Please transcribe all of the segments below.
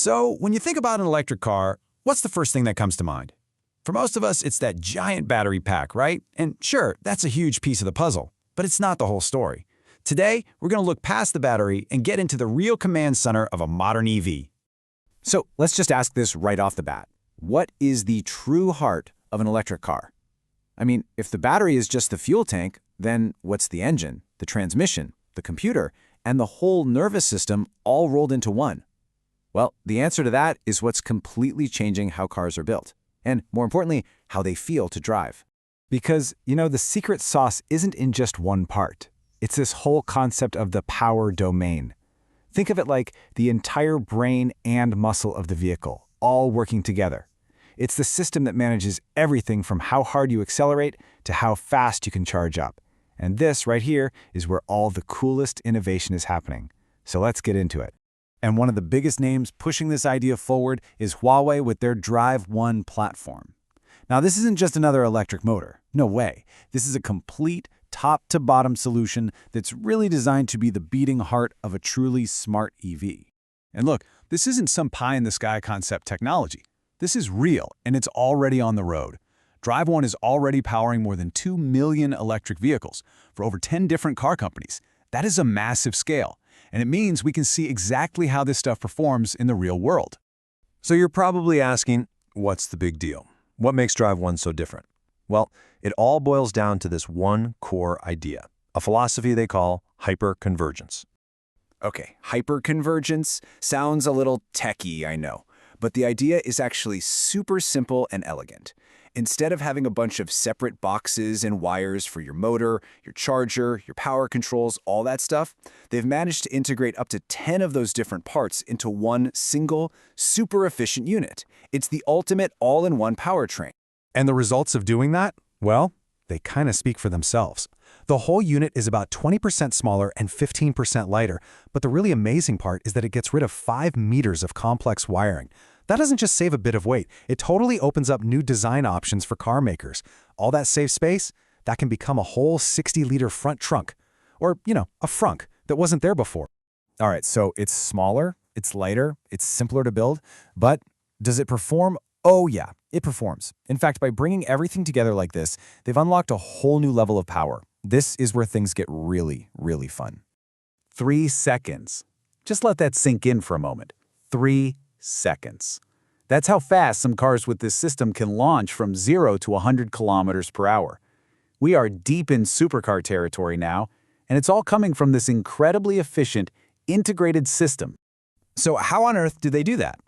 So, when you think about an electric car, what's the first thing that comes to mind? For most of us, it's that giant battery pack, right? And sure, that's a huge piece of the puzzle, but it's not the whole story. Today, we're going to look past the battery and get into the real command center of a modern EV. So let's just ask this right off the bat. What is the true heart of an electric car? I mean, if the battery is just the fuel tank, then what's the engine, the transmission, the computer, and the whole nervous system all rolled into one? Well, the answer to that is what's completely changing how cars are built, and more importantly, how they feel to drive. Because, the secret sauce isn't in just one part. It's this whole concept of the power domain. Think of it like the entire brain and muscle of the vehicle, all working together. It's the system that manages everything from how hard you accelerate to how fast you can charge up. And this right here is where all the coolest innovation is happening. So let's get into it. And one of the biggest names pushing this idea forward is Huawei with their DriveONE platform. Now, this isn't just another electric motor. No way. This is a complete top-to-bottom solution that's really designed to be the beating heart of a truly smart EV. And look, this isn't some pie-in-the-sky concept technology. This is real, and it's already on the road. DriveONE is already powering more than 2 million electric vehicles for over 10 different car companies. That is a massive scale, and it means we can see exactly how this stuff performs in the real world. So you're probably asking, what's the big deal? What makes DriveONE so different? Well, it all boils down to this one core idea, a philosophy they call hyperconvergence. Okay, hyperconvergence sounds a little techy, I know, but the idea is actually super simple and elegant. Instead of having a bunch of separate boxes and wires for your motor, your charger, your power controls, all that stuff, they've managed to integrate up to 10 of those different parts into one single, super efficient unit. It's the ultimate all-in-one powertrain. And the results of doing that? Well, they kind of speak for themselves. The whole unit is about 20% smaller and 15% lighter, but the really amazing part is that it gets rid of 5 meters of complex wiring. That doesn't just save a bit of weight, it totally opens up new design options for car makers. All that saved space, that can become a whole 60-liter front trunk. Or, a frunk that wasn't there before. All right, so it's smaller, it's lighter, it's simpler to build, but does it perform? Oh yeah, it performs. In fact, by bringing everything together like this, they've unlocked a whole new level of power. This is where things get really, really fun. 3 seconds. Just let that sink in for a moment. 3 seconds. That's how fast some cars with this system can launch from 0 to 100 kilometers per hour. We are deep in supercar territory now, and it's all coming from this incredibly efficient, integrated system. So how on earth do they do that?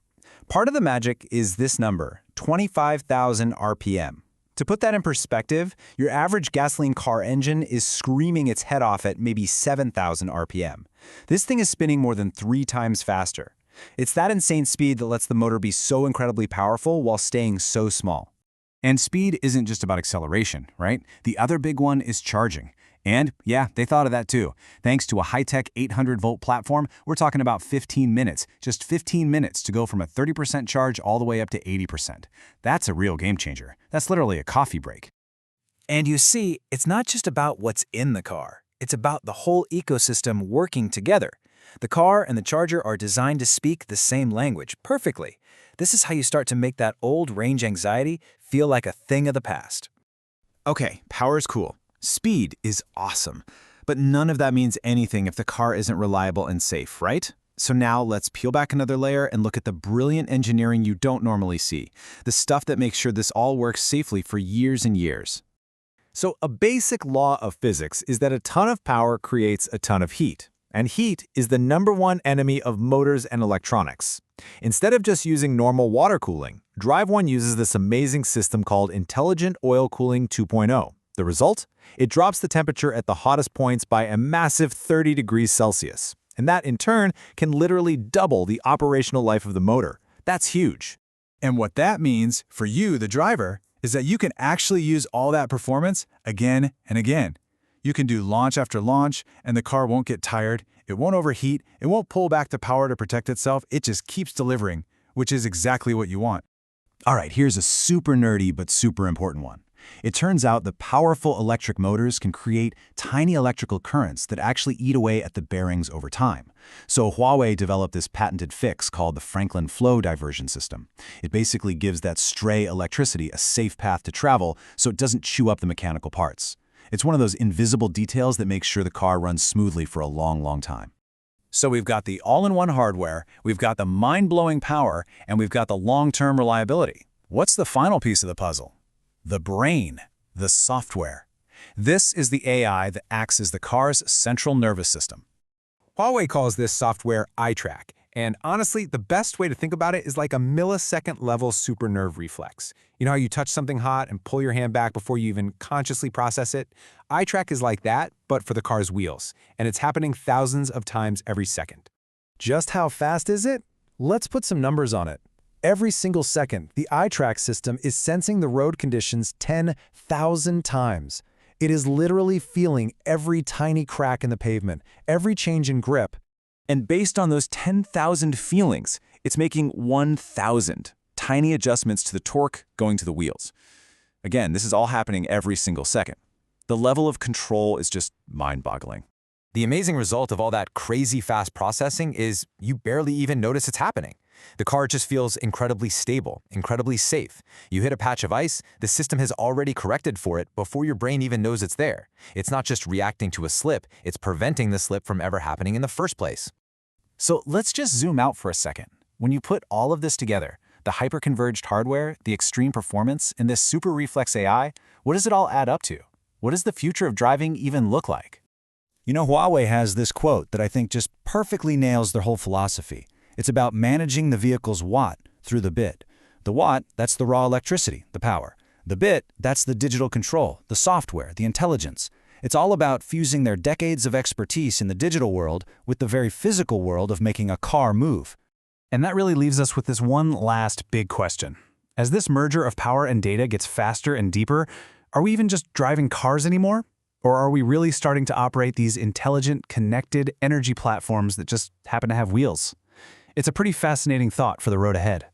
Part of the magic is this number, 25,000 RPM. To put that in perspective, your average gasoline car engine is screaming its head off at maybe 7,000 RPM. This thing is spinning more than 3 times faster. It's that insane speed that lets the motor be so incredibly powerful while staying so small. And speed isn't just about acceleration, right? The other big one is charging. And yeah, they thought of that too. Thanks to a high-tech 800-volt platform, we're talking about 15 minutes, just 15 minutes to go from a 30% charge all the way up to 80%. That's a real game changer. That's literally a coffee break. And you see, it's not just about what's in the car. It's about the whole ecosystem working together. The car and the charger are designed to speak the same language perfectly. This is how you start to make that old range anxiety feel like a thing of the past. Okay, power's cool. Speed is awesome. But none of that means anything if the car isn't reliable and safe, right? So now let's peel back another layer and look at the brilliant engineering you don't normally see. The stuff that makes sure this all works safely for years and years. So a basic law of physics is that a ton of power creates a ton of heat. And heat is the #1 enemy of motors and electronics. Instead of just using normal water cooling, DriveONE uses this amazing system called Intelligent Oil Cooling 2.0. The result? It drops the temperature at the hottest points by a massive 30 degrees Celsius. And that, in turn, can literally double the operational life of the motor. That's huge. And what that means for you, the driver, is that you can actually use all that performance again and again. You can do launch after launch, and the car won't get tired, it won't overheat, it won't pull back the power to protect itself, it just keeps delivering, which is exactly what you want. All right, here's a super nerdy but super important one. It turns out the powerful electric motors can create tiny electrical currents that actually eat away at the bearings over time. So Huawei developed this patented fix called the Franklin flow diversion system. It basically gives that stray electricity a safe path to travel so it doesn't chew up the mechanical parts. It's one of those invisible details that makes sure the car runs smoothly for a long, long time. So we've got the all-in-one hardware, we've got the mind-blowing power, and we've got the long-term reliability. What's the final piece of the puzzle? The brain, the software. This is the AI that acts as the car's central nervous system. Huawei calls this software eye track, and honestly, the best way to think about it is like a millisecond-level super nerve reflex. You know how you touch something hot and pull your hand back before you even consciously process it? Eye track is like that, but for the car's wheels, and it's happening thousands of times every second. Just how fast is it? Let's put some numbers on it. Every single second, the eye track system is sensing the road conditions 10,000 times. It is literally feeling every tiny crack in the pavement, every change in grip. And based on those 10,000 feelings, it's making 1,000 tiny adjustments to the torque going to the wheels. Again, this is all happening every single second. The level of control is just mind-boggling. The amazing result of all that crazy fast processing is you barely even notice it's happening. The car just feels incredibly stable, incredibly safe. You hit a patch of ice, the system has already corrected for it before your brain even knows it's there. It's not just reacting to a slip, it's preventing the slip from ever happening in the first place. So let's just zoom out for a second. When you put all of this together, the hyper-converged hardware, the extreme performance, and this super reflex AI, what does it all add up to? What does the future of driving even look like? You know, Huawei has this quote that I think just perfectly nails their whole philosophy. It's about managing the vehicle's watt through the bit. The watt, that's the raw electricity, the power. The bit, that's the digital control, the software, the intelligence. It's all about fusing their decades of expertise in the digital world with the very physical world of making a car move. And that really leaves us with this one last big question. As this merger of power and data gets faster and deeper, are we even just driving cars anymore? Or are we really starting to operate these intelligent, connected energy platforms that just happen to have wheels? It's a pretty fascinating thought for the road ahead.